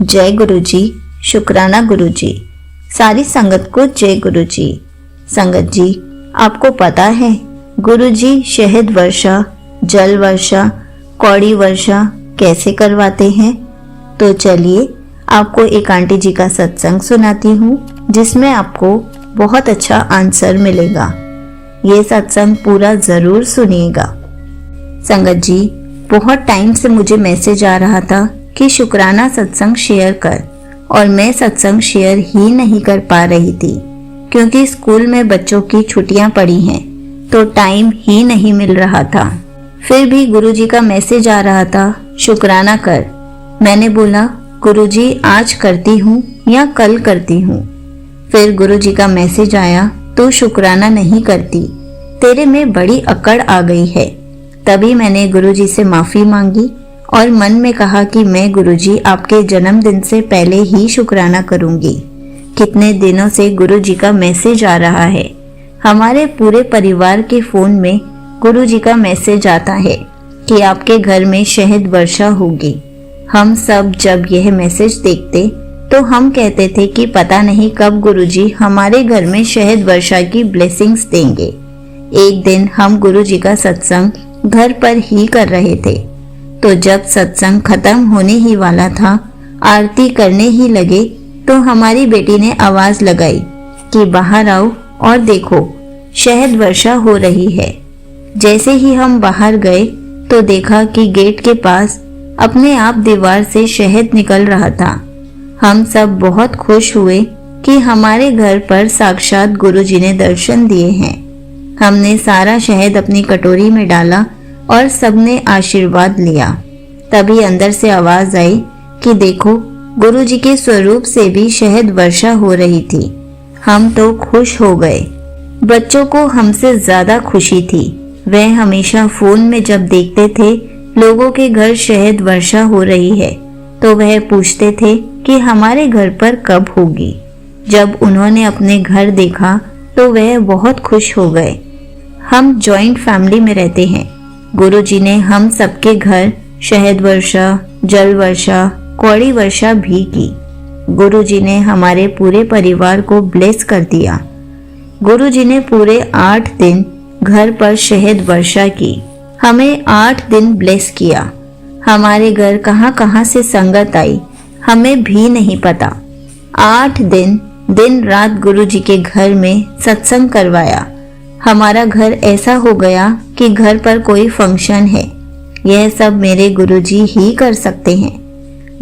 जय गुरुजी, शुक्राना गुरुजी। सारी संगत को जय गुरुजी। संगत जी, आपको पता है गुरुजी शहद वर्षा, जल वर्षा, कौड़ी वर्षा कैसे करवाते हैं? तो चलिए आपको एक आंटी जी का सत्संग सुनाती हूँ जिसमें आपको बहुत अच्छा आंसर मिलेगा। ये सत्संग पूरा जरूर सुनिएगा। संगत जी, बहुत टाइम से मुझे मैसेज आ रहा था कि शुक्राना सत्संग शेयर कर, और मैं सत्संग शेयर ही नहीं कर पा रही थी क्योंकि स्कूल में बच्चों की छुट्टियां पड़ी हैं तो टाइम ही नहीं मिल रहा था। फिर भी गुरुजी का मैसेज आ रहा था शुक्राना कर। मैंने बोला गुरुजी आज करती हूँ या कल करती हूँ। फिर गुरुजी का मैसेज आया तो शुक्राना नहीं करती, तेरे में बड़ी अकड़ आ गई है। तभी मैंने गुरुजी से माफी मांगी और मन में कहा कि मैं गुरुजी आपके जन्मदिन से पहले ही शुक्राना करूंगी। कितने दिनों से गुरुजी का मैसेज आ रहा है। हमारे पूरे परिवार के फोन में गुरुजी का मैसेज आता है कि आपके घर में शहद वर्षा होगी। हम सब जब यह मैसेज देखते तो हम कहते थे कि पता नहीं कब गुरुजी हमारे घर में शहद वर्षा की ब्लेसिंग्स देंगे। एक दिन हम गुरुजी का सत्संग घर पर ही कर रहे थे तो जब सत्संग खत्म होने ही वाला था, आरती करने ही लगे तो हमारी बेटी ने आवाज लगाई कि बाहर आओ और देखो शहद वर्षा हो रही है। जैसे ही हम बाहर गए तो देखा कि गेट के पास अपने आप दीवार से शहद निकल रहा था। हम सब बहुत खुश हुए कि हमारे घर पर साक्षात गुरुजी ने दर्शन दिए हैं। हमने सारा शहद अपनी कटोरी में डाला और सबने आशीर्वाद लिया। तभी अंदर से आवाज आई कि देखो गुरुजी के स्वरूप से भी शहद वर्षा हो रही थी। हम तो खुश हो गए। बच्चों को हमसे ज्यादा खुशी थी। वह हमेशा फोन में जब देखते थे लोगों के घर शहद वर्षा हो रही है तो वह पूछते थे कि हमारे घर पर कब होगी। जब उन्होंने अपने घर देखा तो वह बहुत खुश हो गए। हम जॉइंट फैमिली में रहते हैं। गुरुजी ने हम सबके घर शहद वर्षा, जल वर्षा, कौड़ी वर्षा भी की। गुरुजी ने हमारे पूरे परिवार को ब्लेस कर दिया। गुरुजी ने पूरे 8 दिन घर पर शहद वर्षा की। हमें 8 दिन ब्लेस किया। हमारे घर कहां कहां से संगत आई हमें भी नहीं पता। 8 दिन दिन रात गुरुजी के घर में सत्संग करवाया। हमारा घर ऐसा हो गया कि घर पर कोई फंक्शन है, यह सब मेरे गुरुजी ही कर सकते हैं।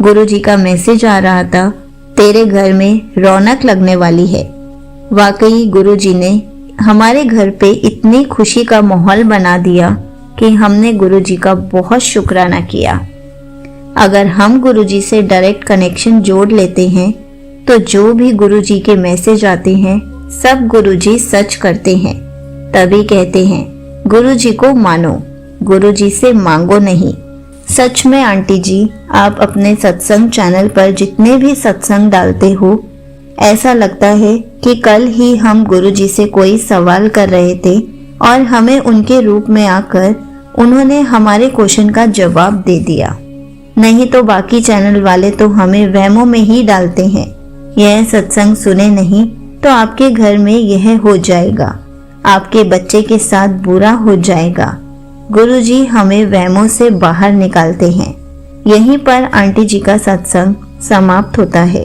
गुरुजी का मैसेज आ रहा था तेरे घर में रौनक लगने वाली है। वाकई गुरुजी ने हमारे घर पे इतनी खुशी का माहौल बना दिया कि हमने गुरुजी का बहुत शुक्राना किया। अगर हम गुरुजी से डायरेक्ट कनेक्शन जोड़ लेते हैं तो जो भी गुरुजी के मैसेज आते हैं सब गुरुजी सच करते हैं। तभी कहते हैं गुरुजी को मानो, गुरुजी से मांगो नहीं। सच में आंटी जी, आप अपने सत्संग चैनल पर जितने भी सत्संग डालते हो ऐसा लगता है कि कल ही हम गुरुजी से कोई सवाल कर रहे थे और हमें उनके रूप में आकर उन्होंने हमारे क्वेश्चन का जवाब दे दिया। नहीं तो बाकी चैनल वाले तो हमें वहमों में ही डालते हैं। यह सत्संग सुने नहीं तो आपके घर में यह हो जाएगा, आपके बच्चे के साथ बुरा हो जाएगा। गुरुजी हमें वहमों से बाहर निकालते हैं। यहीं पर आंटी जी का सत्संग समाप्त होता है।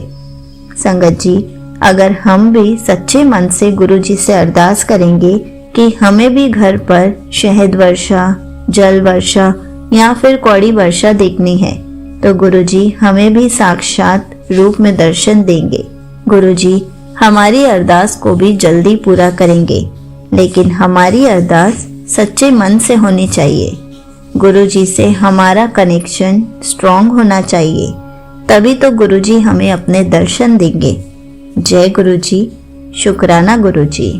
संगत जी, अगर हम भी सच्चे मन से गुरुजी से अरदास करेंगे कि हमें भी घर पर शहद वर्षा, जल वर्षा या फिर कौड़ी वर्षा देखनी है तो गुरुजी हमें भी साक्षात रूप में दर्शन देंगे। गुरुजी हमारी अरदास को भी जल्दी पूरा करेंगे, लेकिन हमारी अरदास सच्चे मन से होनी चाहिए। गुरुजी से हमारा कनेक्शन स्ट्रॉन्ग होना चाहिए, तभी तो गुरुजी हमें अपने दर्शन देंगे। जय गुरुजी, शुक्राना गुरुजी।